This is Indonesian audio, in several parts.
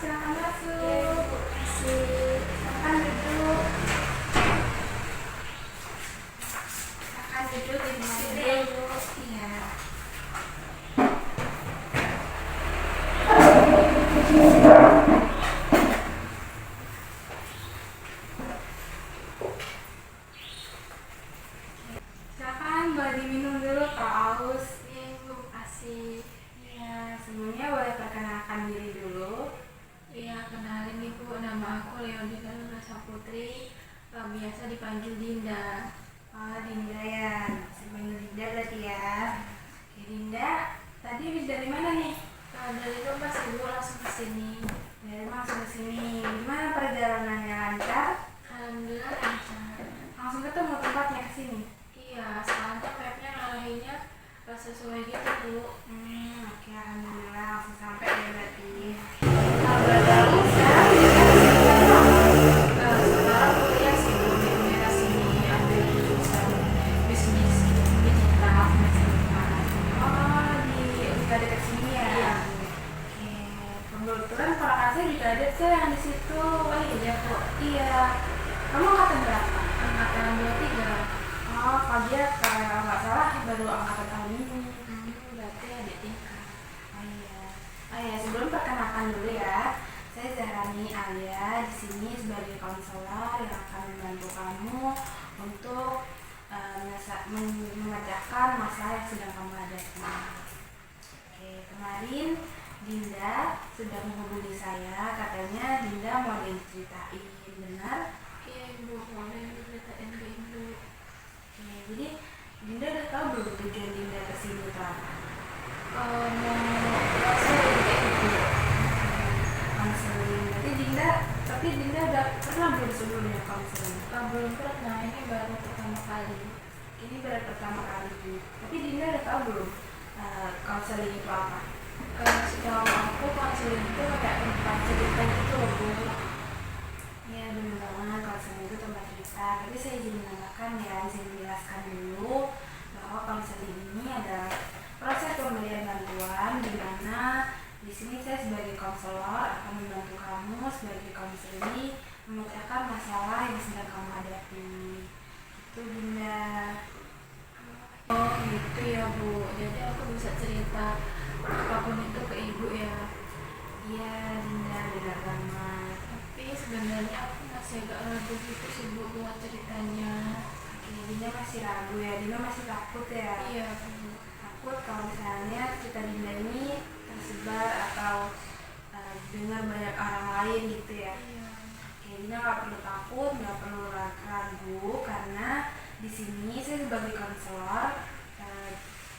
silakan Oke, masuk. Bu, kasih. Silakan duduk. Silakan duduk di sini, Duduk. Bu. Iya. Silakan boleh diminum dulu kalau haus. Iya, Bu, kasih. Iya, sebelumnya boleh perkenalkan diri dulu. Iya, kenalin nih, Bu. Nama aku Leodina Nurasa Putri. Biasa dipanggil Dinda. Oh, Dinda ya. Sebenarnya Dinda berarti ya. Oke, Dinda. Tadi habis dari mana nih? Dari rumah sih, Bu, langsung ke sini. Dari langsung ke sini. Gimana perjalanannya, lancar? Alhamdulillah lancar. Langsung ketemu tempatnya ke sini. Iya, soalnya mapnya ngarahinnya gak sesuai gitu, Bu. Oke, alhamdulillah langsung sampai ya berarti. Kalau boleh tahu sekarang Dinda kesibukan apa? Sekarang kuliah sih, Bu, di daerah sini ambil jurusan bisnis digital masa depan. Oh, juga dekat sini ya? Iya. Oke, kebetulan ponakan saya juga ada tuh yang di situ. Oh iya, Bu. Iya. Kamu angkatan berapa? Angkatan 23. Oh, kalau dia kalau nggak salah baru angkatan tahun ini. Berarti adik tingkat. Oh iya. Oh iya, sebelum perkenalkan dulu ya. Saya Zahrani Alia di sini sebagai konselor yang akan membantu kamu untuk memecahkan masalah yang sedang kamu hadapi. Oke, kemarin Dinda sudah menghubungi saya, katanya Dinda mau diceritain, benar? Iya, Ibu, boleh diceritain ke Ibu. Oke, jadi Dinda udah tahu belum tujuan Dinda kesini itu apa? Mau konseling kayak Ibu. Konseling. Tapi Dinda udah pernah belum sebelumnya konseling? Belum pernah, ini baru pertama kali. Ini baru pertama kali. Tapi Dinda udah tahu belum konseling itu apa? Sejauh aku konseling itu kayak tempat cerita gitu loh, Bu. Ya benar banget, konseling itu tempat cerita. Tapi saya izin menambahkan ya, izin menjelaskan dulu bahwa konseling ini adalah proses pemberian bantuan di mana di sini saya sebagai konselor akan membantu kamu sebagai konseling memecahkan masalah yang sedang kamu hadapi. Itu Dinda. Oh gitu ya, Bu. Jadi aku bisa cerita apapun itu ke Ibu ya. Iya Dinda, benar banget. Tapi sebenarnya aku masih agak ragu gitu sih, Bu, buat ceritanya. Oke, Dinda masih ragu ya, Dinda masih takut ya. Iya, Bu. Takut kalau misalnya cerita Dinda ini tersebar atau dengar banyak orang lain gitu ya. Iya. Oke, Dinda nggak perlu takut, nggak perlu ragu karena di sini saya sebagai konselor,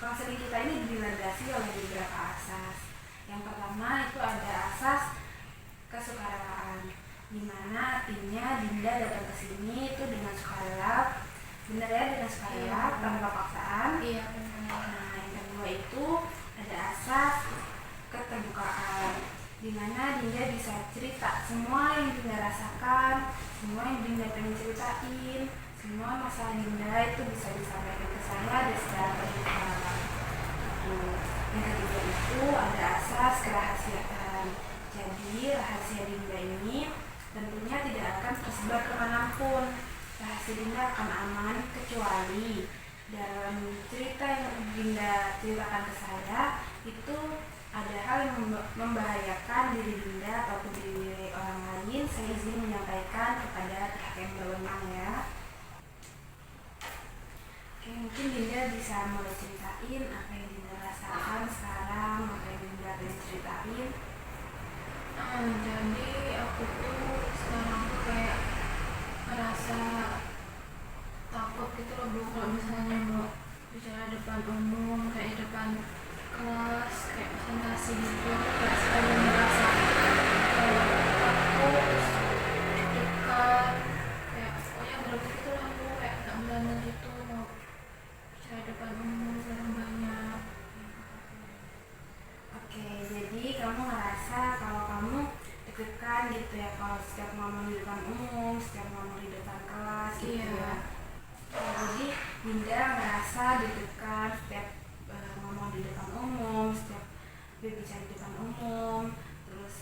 konseling kita ini dilandasi oleh beberapa asas. Yang pertama itu ada asas kesukarelaan, di mana artinya Dinda datang ke sini itu dengan sukarela, benar ya, dengan sukarela tanpa paksaan. Iya, benar. Nah, yang kedua itu ada asas keterbukaan, di mana Dinda bisa cerita semua yang Dinda rasakan, semua yang Dinda pengen ceritain, semua masalah Dinda itu bisa disampaikan ke saya dan secara terbuka. Yang ketiga itu ada asas kerahasiaan. Jadi rahasia Dinda ini tentunya tidak akan tersebar kemanapun. Rahasia Dinda akan aman kecuali dalam cerita yang Dinda ceritakan ke saya itu ada hal yang membahayakan diri Dinda ataupun diri orang lain. Saya izin menyampaikan kepada pihak yang berwenang ya. Oke, mungkin Dinda bisa mulai ceritain apa yang Dinda rasakan sekarang, apa yang Dinda pengen ceritain. Jadi aku tuh sekarang tuh kayak merasa takut gitu loh, Bu, kalau misalnya mau bicara depan umum, kayak depan kelas, kayak presentasi gitu. Aku kayak selalu merasa takut, terus deg-degan, kayak pokoknya grogi gitu lah, Bu, kayak gak berani gitu mau bicara depan umum orang banyak. Oke, jadi kamu ngerasa kalau kamu deg-degan gitu ya kalau setiap ngomong di depan umum, setiap ngomong di depan kelas gitu Iya. ya. Jadi Dinda ngerasa deg-degan setiap ngomong di depan umum, setiap berbicara di depan umum, terus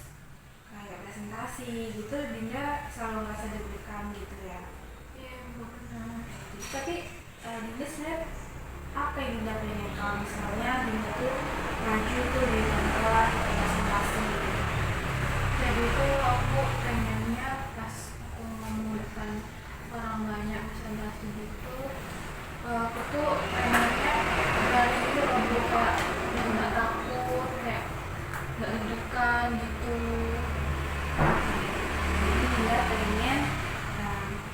kayak presentasi gitu, Dinda selalu merasa deg-degan gitu ya. Iya benar. Tapi Dinda sebenarnya apa yang Dinda pengen kalau misalnya Dinda tuh maju tuh di kelas presentasi gitu? Jadi itu aku pengennya pas aku ngomong depan orang banyak presentasi gitu, aku tuh pengennya berani gitu loh Bu, kayak nggak takut, kayak nggak deg-degan gitu. Jadi Dinda pengen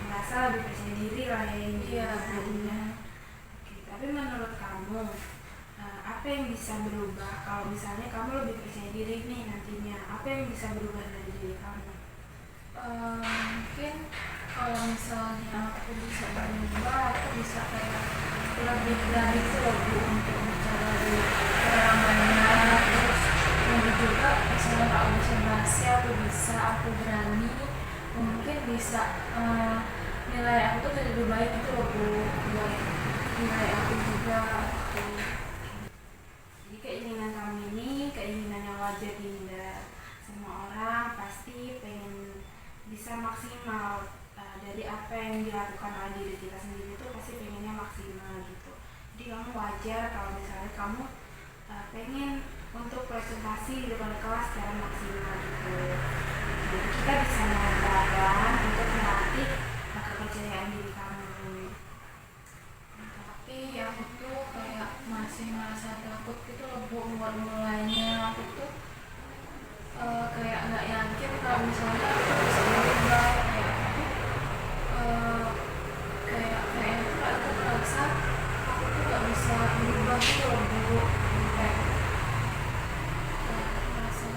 merasa lebih percaya diri lah ya Iya Dinda. Oke, tapi menurut kamu apa yang bisa berubah kalau misalnya kamu lebih percaya diri nih nantinya? Apa yang bisa berubah dari diri kamu? Mungkin kalau misalnya aku bisa berubah, aku bisa kayak lebih berani tuh loh Bu untuk bicara di orang banyak. Terus lebih juga misalnya kalau bisa bahasa aku berani, mungkin bisa nilai aku tuh jadi lebih baik gitu loh Bu, buat nilai aku juga gitu. Jadi keinginan kamu ini keinginan yang wajar Dinda. Semua orang pasti pengen bisa maksimal dari apa yang dilakukan oleh diri kita sendiri, itu pasti pengennya maksimal gitu. Jadi kamu wajar kalau misalnya kamu pengen untuk presentasi di depan kelas secara maksimal gitu. Jadi kita bisa pelan-pelan untuk melatih kepercayaan diri kamu. Tapi aku tuh kayak masih merasa takut gitu loh Bu buat mulainya. Aku tuh kayak nggak yakin kalau misalnya aku bisa berubah, kayak aku kayak aku merasa aku tuh nggak bisa berubah gitu loh Bu, kayak merasa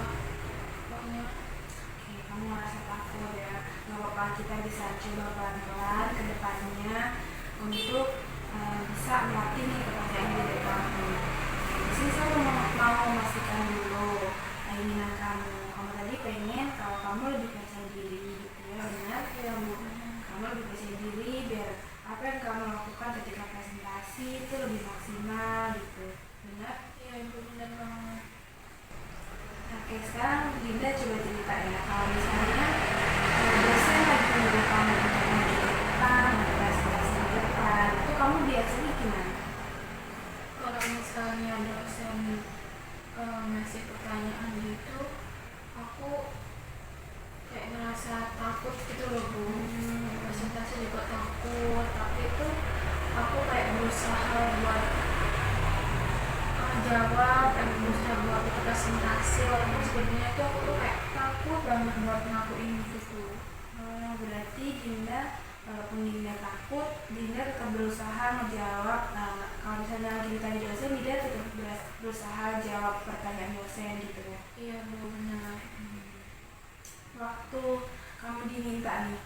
pokoknya. Oke, kamu merasa takut ya. Gak apa-apa, kita bisa coba pelan-pelan ke depannya untuk bisa melatih nih kepercayaan diri kamu. Di sini saya mau memastikan dulu keinginan kamu. Kamu tadi pengen kalau kamu lebih percaya diri gitu ya, benar? Iya Bu. Kamu lebih percaya diri biar apa yang kamu lakukan ketika presentasi itu lebih maksimal gitu, benar? Iya Ibu, benar banget. Oke, sekarang Dinda coba cerita ya, kalau misalnya dosen lagi menyuruh kamu untuk maju ke depan, untuk presentasi di depan, itu kamu biasanya gimana? Kalau misalnya dosen ngasih pertanyaan gitu, aku kayak ngerasa takut gitu loh Bu. Presentasi juga takut, tapi itu aku kayak berusaha buat jawab dan berusaha buat presentasi, walaupun sebenarnya itu aku tuh kayak takut banget buat ngakuin gitu. Berarti Dinda, walaupun Dinda takut, Dinda tetap berusaha menjawab. Kalau misalnya lagi ditanya dosen, Dinda tetap berusaha jawab pertanyaan dosen gitu ya. Iya Bu, benar. Waktu kamu diminta nih,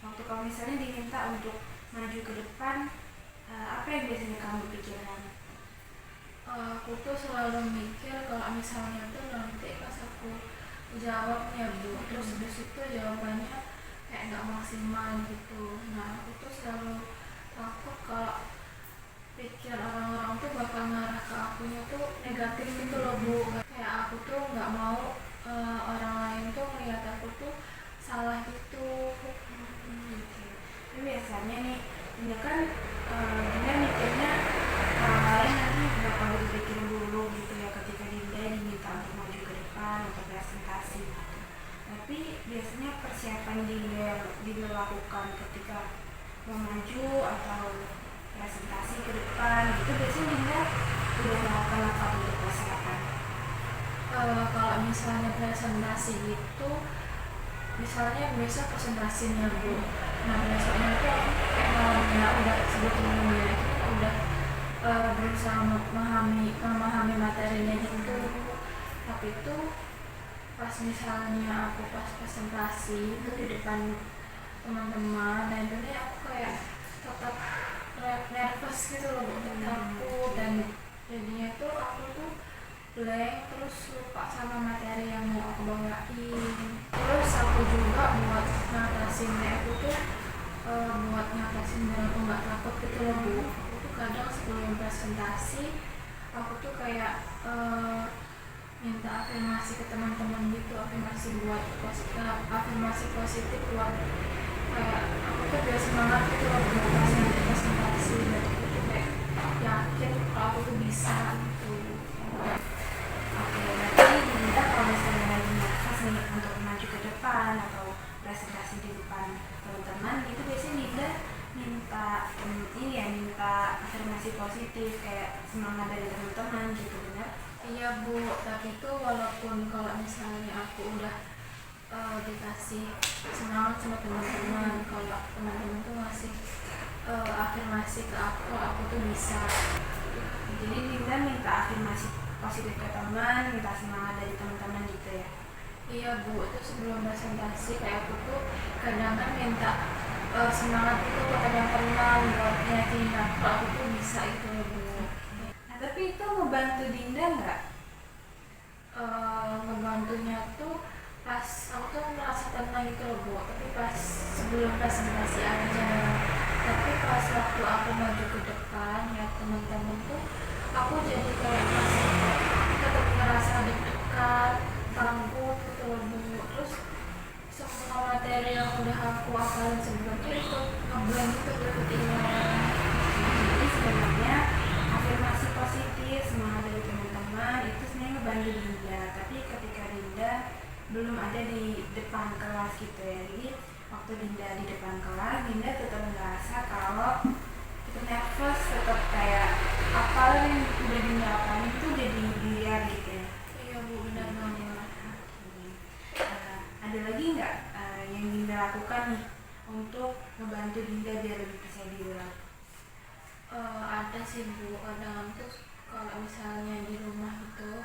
waktu kamu misalnya diminta untuk maju ke depan, apa yang biasanya kamu pikirkan? Aku tuh selalu mikir kalau misalnya tuh nanti pas aku jawabnya Bu, terus di situ jawabannya kayak nggak maksimal gitu. Nah aku tuh selalu takut kalau pikir orang-orang tuh bakal ngarah ke akunya tuh negatif gitu loh Bu. Kayak aku tuh nggak mau orang lain tuh melihat aku tuh salah gitu. Gitu. Tapi biasanya nih, Dinda kan Dinda mikirnya orang lain nanti bakal berpikir dulu gitu ya ketika Dinda diminta untuk maju ke depan untuk presentasi gitu. Tapi biasanya persiapan Dinda lakukan ketika mau maju atau presentasi ke depan gitu, biasanya Dinda udah melakukan apa untuk persiapan? Kalau misalnya presentasi gitu, misalnya besok presentasinya Bu, nah besoknya itu aku kayak malamnya udah sebetulnya itu udah berusaha memahami materinya gitu. Tapi itu pas misalnya aku pas presentasi itu di depan teman-teman, nah itu nih aku kayak tetap nervous gitu loh Bu, takut, dan jadinya tuh aku tuh blank, terus lupa sama materi yang mau aku bawain. Terus aku juga buat ngatasinnya aku tuh buat ngatasin biar aku nggak takut gitu loh Bu, aku tuh kadang sebelum presentasi aku tuh kayak minta afirmasi ke teman-teman gitu, afirmasi positif buat kayak aku tuh biar semangat gitu loh pas nanti presentasi, dan aku tuh kayak yakin kalau aku tuh bisa gitu. Oke, berarti Dinda kalau misalnya lagi nervous nih untuk maju ke depan atau presentasi di depan teman-teman itu biasanya Dinda minta ini ya, minta afirmasi positif kayak semangat dari teman-teman gitu, benar? Iya Bu, tapi tuh walaupun kalau misalnya aku udah dikasih semangat sama teman-teman, kalau teman-teman tuh ngasih afirmasi ke aku tuh bisa. Jadi Dinda minta afirmasi positif ke teman, minta semangat dari teman-teman gitu ya? Iya Bu, itu sebelum presentasi kayak aku tuh kadang kan minta semangat itu ke teman-teman buat yakinin aku tuh bisa itu loh Bu. Nah, tapi itu ngebantu Dinda nggak? Ngebantunya tuh pas aku tuh merasa tenang gitu loh Bu, tapi pas sebelum presentasi aja. Tapi pas waktu aku maju ke depan ya teman-teman tuh aku jadi kayak masih tetap ngerasa deg-degan, takut gitu loh Bu. Terus semua materi yang udah aku hafalin sebelumnya itu ngeblank gitu Bu, ketinggalan. Jadi sebenarnya afirmasi positif semangat dari teman-teman itu sebenarnya ngebantu Dinda, tapi ketika Dinda belum ada di depan kelas gitu ya, jadi waktu Dinda di depan kelas Dinda tetap merasa kalau tetap nervous, tetap kayak apa yang udah Dinda apalin itu jadi liar gitu ya. Iya Bu, benar banget. Ada lagi nggak yang Dinda lakukan nih untuk membantu Dinda biar lebih percaya diri lagi? Ada sih Bu, kadang tuh kalau misalnya di rumah gitu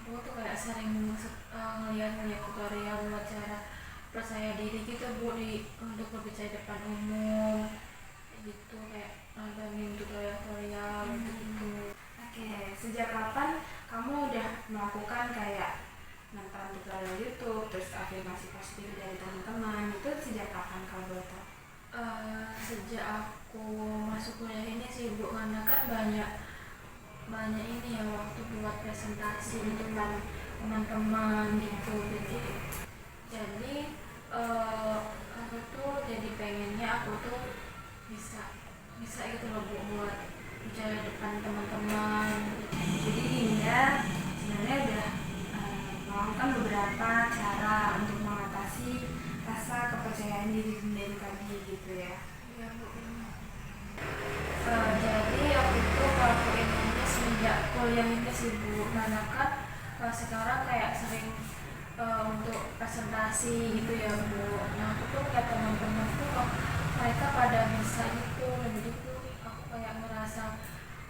aku tuh kayak sering ngeliat tutorial buat cara percaya diri gitu Bu, untuk berbicara depan umum gitu, kayak nontonin tutorial gitu. Oke, sejak kapan kamu udah melakukan kayak nonton tutorial YouTube, terus afirmasi positif dari teman-teman, itu sejak kapan kamu boleh tahu? Sejak aku masuk kuliah ini sih Bu, karena kan banyak ini ya waktu buat presentasi di depan teman-teman gitu, jadi aku tuh jadi pengennya aku tuh bisa gitu loh Bu buat bicara depan teman-teman gitu. Jadi Dinda sebenarnya udah melakukan beberapa cara untuk mengatasi rasa kepercayaan diri Dinda tadi gitu ya. Iya Bu. Jadi aku tuh ngelakuin ini semenjak kuliah ini sih Bu, karena kan sekarang kayak sering untuk presentasi gitu ya Bu. Nah aku tuh kayak teman-teman tuh kok mereka pada bisa gitu, jadi tuh aku kayak merasa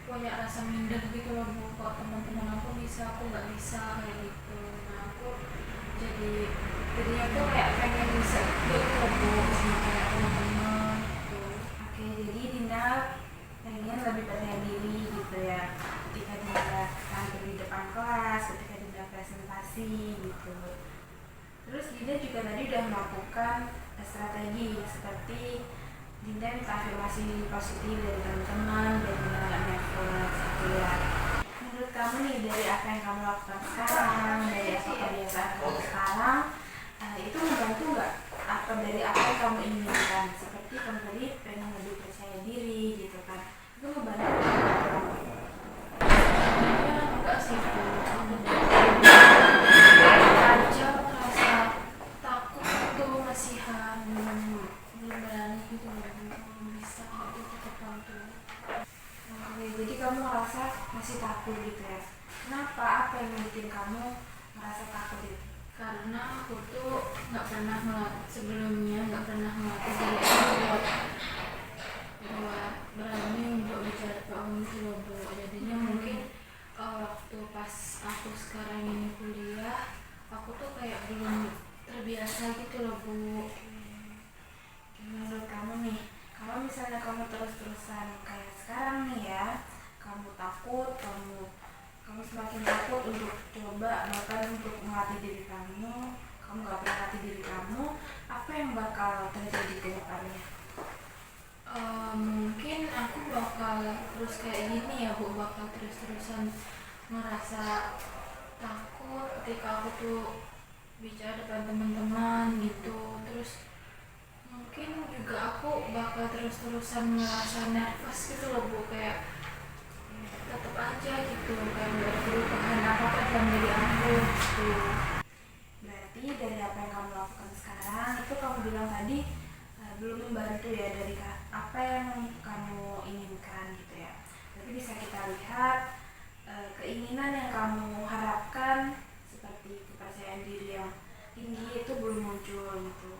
punya rasa minder gitu loh Bu, kok teman-teman aku bisa, aku nggak bisa kayak gitu. Nah aku jadinya tuh kayak pengen bisa gitu loh Bu, sama kayak teman-teman gitu. Oke, jadi Dinda pengen lebih percaya diri gitu ya ketika Dinda tampil di depan kelas, ketika Dinda presentasi gitu. Terus Dinda juga tadi udah melakukan strategi seperti Dinda minta afirmasi positif dari teman-teman dan Dinda nggak nervous gitu ya. Menurut kamu nih, dari apa yang kamu lakukan sekarang, dari apa kebiasaan kamu sekarang, itu membantu nggak apa dari apa yang kamu inginkan? Seperti kamu tadi pengen lebih percaya diri gitu kan, itu membantu nggak? Ya enggak sih Bu, aku aja merasa takut itu masihan, belum berani gitu, belum bisa gitu ke depan tuh. Oke, jadi kamu merasa masih takut gitu ya? Kenapa? Apa yang bikin kamu merasa takut itu? Karena aku tuh sebelumnya nggak pernah melatih diri aku buat berani untuk bicara ke umum gitu loh Bu. Jadinya mungkin waktu pas aku sekarang ini kuliah, aku tuh kayak belum terbiasa gitu loh Bu. Menurut kamu nih, kalau misalnya kamu terus-terusan kayak sekarang nih ya, kamu takut, kamu semakin takut untuk coba bahkan untuk melatih diri kamu gak pernah latih diri kamu, apa yang bakal terjadi ke depannya? Mungkin aku bakal terus kayak gini ya Bu, bakal terus-terusan ngerasa takut ketika aku tuh bicara depan teman-teman gitu. Terus mungkin juga aku bakal terus-terusan merasa nervous gitu loh Bu, kayak tetap aja gitu, kayak nggak ada perubahan apa-apa dalam diri aku gitu. Berarti dari apa yang kamu lakukan sekarang itu kamu bilang tadi belum membantu ya dari apa yang kamu inginkan gitu ya. Tapi bisa kita lihat keinginan yang kamu harapkan seperti kepercayaan diri yang tinggi itu belum muncul gitu.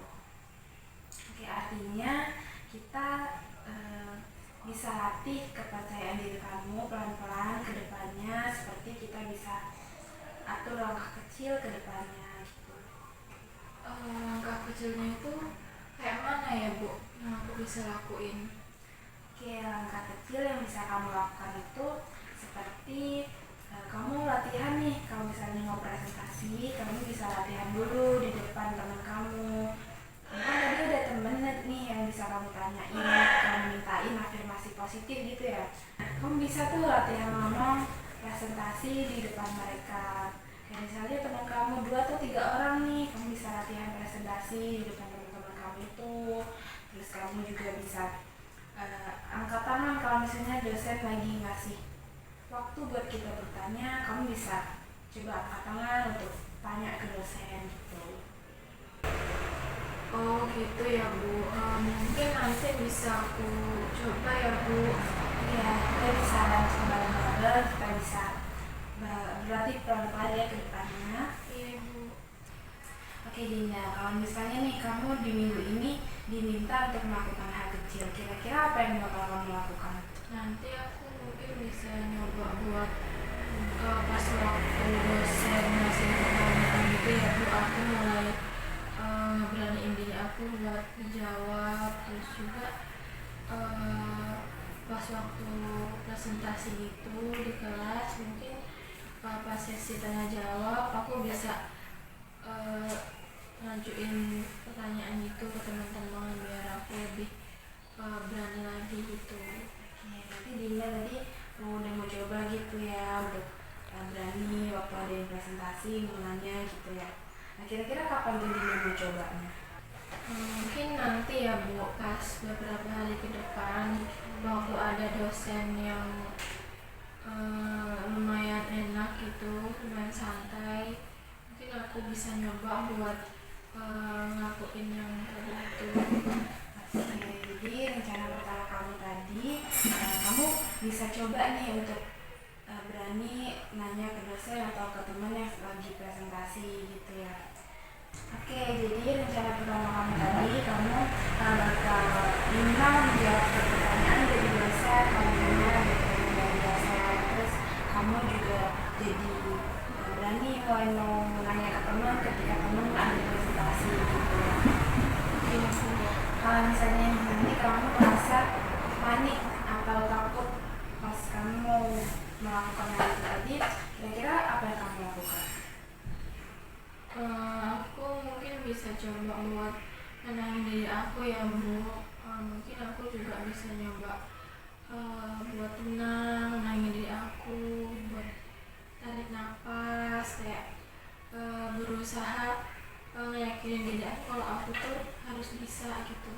Oke, artinya kita bisa latih kepercayaan diri kamu pelan-pelan ke depannya, seperti kita bisa atur langkah kecil ke depannya gitu. Langkah kecilnya itu kayak mana ya Bu yang aku bisa lakuin? Oke, langkah kecil yang bisa kamu lakukan itu seperti kamu latihan nih, kalau misalnya mau presentasi, kamu bisa latihan dulu di depan teman kamu. Kan tadi ada temen nih yang bisa kamu tanyain, kamu mintain afirmasi positif gitu ya. Kamu bisa tuh latihan ngomong presentasi di depan mereka. Kayak misalnya teman kamu 2 atau 3 orang nih, kamu bisa latihan presentasi di depan teman-teman kamu itu. Terus kamu juga bisa angkat tangan kalau misalnya dosen lagi ngasih waktu buat kita bertanya, kamu bisa coba angkat tangan untuk tanya ke dosen gitu. Oh gitu ya Bu, mungkin nanti bisa aku coba ya Bu. Ya, kita bisa bareng-bareng, kita bisa berlatih pelan-pelan ya ke depannya. Iya Bu. Oke Dinda, kalau misalnya nih kamu di minggu ini diminta untuk melakukan hal kecil, kira-kira apa yang bakal kamu lakukan? Nanti aku mungkin bisa nyoba buat pas waktu dosen ngasih pertanyaan gitu ya Bu, aku mulai beraniin diri aku buat menjawab. Terus juga pas waktu presentasi gitu di kelas, mungkin pas sesi tanya jawab aku bisa ngajuin pertanyaan gitu ke teman-teman biar aku lebih berani lagi gitu. Oke, berarti Dinda tadi udah mau coba gitu ya, untuk berani waktu ada yang presentasi nanya gitu ya. Nah, kira-kira kapan tuh Dinda mau cobanya? Mungkin nanti ya Bu, pas beberapa hari ke depan waktu ada dosen yang lumayan enak gitu, lumayan santai, mungkin aku bisa nyoba buat ngelakuin yang tadi itu. Oke, jadi rencana pertama kamu tadi, kamu bisa coba nih untuk berani nanya ke dosen atau ke teman yang lagi presentasi gitu ya. Oke, jadi rencana pertama kamu tadi, kamu bakal minta menjawab pertanyaan dari dosen, kamu dengar dari dosen, terus kamu juga jadi berani mulai mau nanya ke teman ketika teman ada presentasi gitu ya. Kalau misalnya nanti kamu merasa panik atau takut pas kamu mau melakukan hal itu tadi, kira-kira apa yang kamu lakukan? Aku mungkin bisa coba buat menenangin diri aku ya Bu. Mungkin aku juga bisa nyoba buat tenang, menenangin diri aku, buat tarik nafas, kayak berusaha ngeyakinin diri aku kalau aku tuh harus bisa gitu.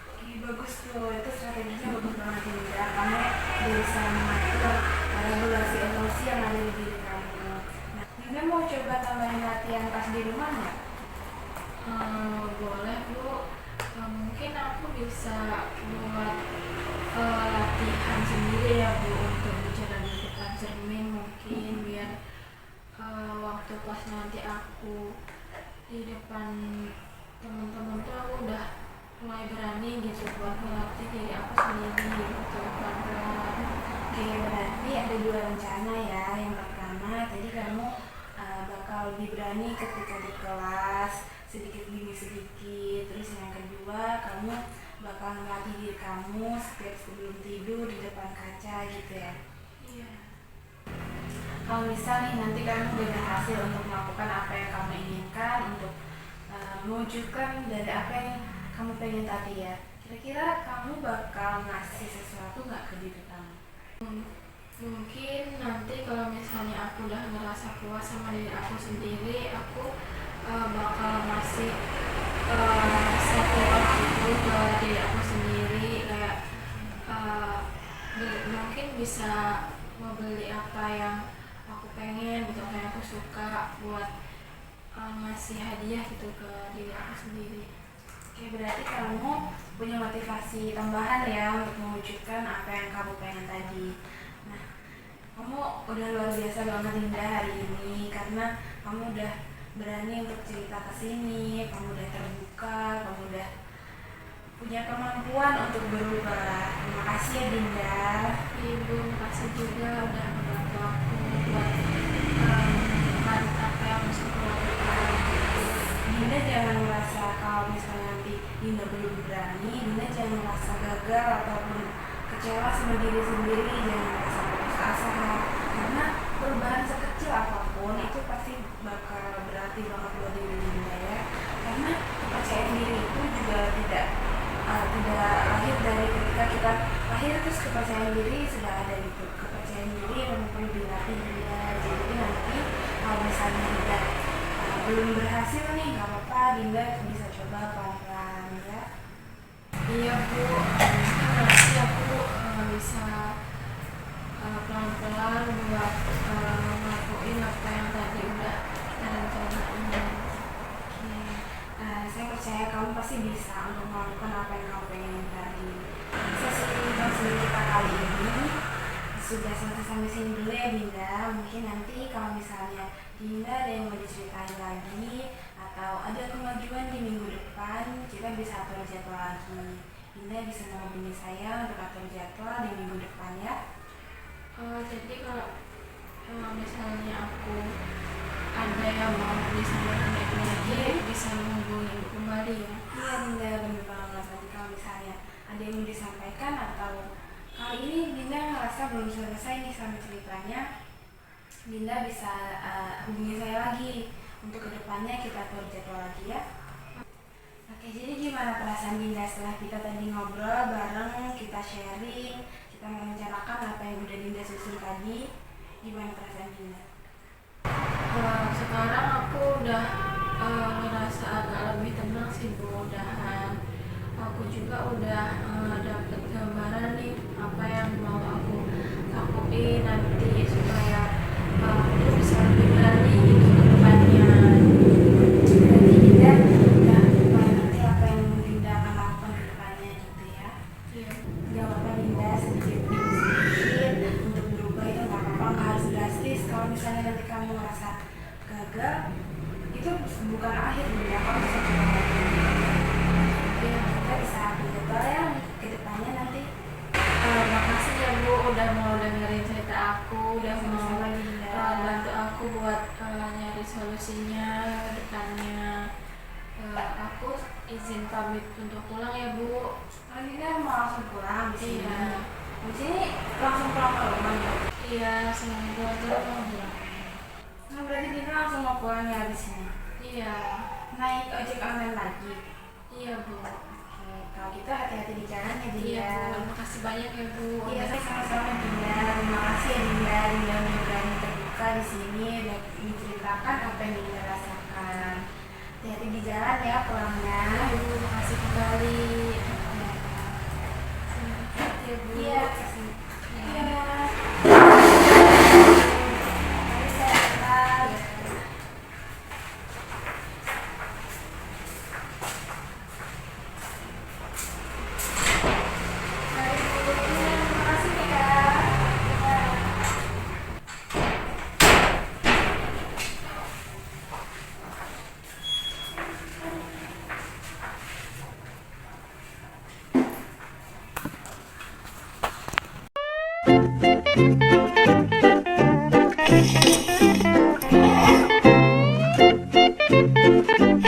Oke, bagus tuh, itu strateginya bagus banget Dinda. Kamu bisa mengatur regulasi emosi yang ada di diri kamu. Nah, Dinda mau coba tambahin latihan pas di rumah nggak? Boleh Bu. Mungkin aku bisa buat latihan sendiri ya Bu, untuk bicara di depan cermin mungkin, biar waktu pas nanti aku di depan teman-teman tuh aku udah mulai berani gitu buat melatih diri aku sendiri gitu pelan-pelan. Oke, berarti ada 2 rencana ya. Yang pertama, tadi kamu bakal lebih berani ketika di kelas, sedikit demi sedikit. Terus yang kedua, kamu bakal melatih diri kamu setiap sebelum tidur di depan kaca gitu ya. Iya. Kalau misal nih nanti kamu udah berhasil untuk melakukan apa yang kamu inginkan, untuk mewujudkan dari apa yang kamu pengen tadi ya, kira-kira kamu bakal ngasih sesuatu nggak ke diri kamu? Mungkin nanti kalau misalnya aku udah ngerasa puas sama diri aku sendiri, aku bakal ngasih satu itu ke diri aku sendiri, kayak mungkin bisa membeli apa yang aku pengen gitu, kayak aku suka, buat ngasih hadiah gitu ke diri aku sendiri. Oke, berarti kamu punya motivasi tambahan ya untuk mewujudkan apa yang kamu pengen tadi. Nah, kamu udah luar biasa banget Dinda hari ini karena kamu udah berani untuk cerita ke sini, kamu udah terbuka, kamu udah punya kemampuan untuk berubah. Terima kasih ya Dinda. Ibu, makasih juga udah membantu aku buat menemukan apa yang harus aku lakukan. Dinda jangan merasa kalau misalnya nanti Dinda belum berani, Dinda jangan merasa gagal ataupun kecewa sama diri sendiri, jangan merasa putus asa karena perubahan sekecil apapun itu pasti bakal berarti banget buat diri Dinda ya. Karena kepercayaan diri itu juga tidak lahir dari ketika kita lahir terus kepercayaan diri sudah ada gitu. Kepercayaan diri memang perlu dilatih dia. Jadi nanti kalau misalnya Dinda belum berhasil nih, nggak apa-apa, Dinda bisa coba pelan-pelan ya. Iya Bu, nanti aku bisa pelan-pelan buat ngelakuin apa yang tadi udah kita rencanain. Saya percaya kamu pasti bisa untuk melakukan apa yang kamu pengen tadi. Sesi konseling kita kali ini sudah selesai sampai sini dulu ya Dinda. Mungkin nanti kalau misalnya Dinda ada yang mau diceritain lagi atau ada kemajuan di minggu depan, kita bisa atur jadwal lagi. Dinda bisa menghubungi saya untuk atur jadwal di minggu depan ya. Jadi kalau misalnya aku ada yang mau disampaikan lagi, bisa menghubungi Ibu kembali ya. Iya Dinda, bener banget. Nanti kalau misalnya ada yang mau disampaikan atau kali ini Dinda ngerasa belum selesai nih sama ceritanya, Dinda bisa hubungi saya lagi untuk kedepannya kita atur jadwal lagi ya. Oke, jadi gimana perasaan Dinda setelah kita tadi ngobrol bareng, kita sharing, kita merencanakan apa yang udah Dinda susun tadi? Gimana perasaan Dinda? Sekarang aku udah ngerasa agak lebih tenang sih Bu, udahan. Aku juga udah dapet gambaran nih apa yang mau aku lakuin nanti supaya aku bisa lebih berani gitu ke depannya. Berarti Dinda udah mengerti apa yang Dinda akan lakukan ke depannya gitu ya. Iya. Gak apa-apa Dinda, sedikit demi sedikit untuk berubah itu gak apa-apa, gak harus drastis. Kalau misalnya nanti kamu merasa gagal, itu bukan akhir Dinda, kamu bisa coba lagi. Iya. Kita bisa berjadwal ya ke depannya nanti. Makasih ya Bu udah mau dengerin cerita aku, udah mau Sama-sama Dinda. bantu aku buat nyari solusinya ke depannya. Aku izin pamit untuk pulang ya Bu. Oh, Dinda mau langsung pulang di sini. Iya. Di sini langsung pulang ke rumah ya. Iya, senang pulang ke rumah Bu. Nah, berarti Dinda langsung mau pulang ya di sini. Iya. Naik ojek online lagi. Iya Bu. Oke, kalau gitu hati-hati di jalan ya Dinda. Iya Bu, makasih banyak ya Bu. Iya, saya sama-sama Dinda. Terima kasih ya Dinda. Dinda udah berani terbuka di sini dan menceritakan apa yang Dinda rasakan. Hati-hati di jalan ya pulangnya. Bu, makasih kembali. Ya. Semangat ya Bu. Iya. Iya. Iya. Mari sehat. Mari Bu. Terima kasih ya. Thank you.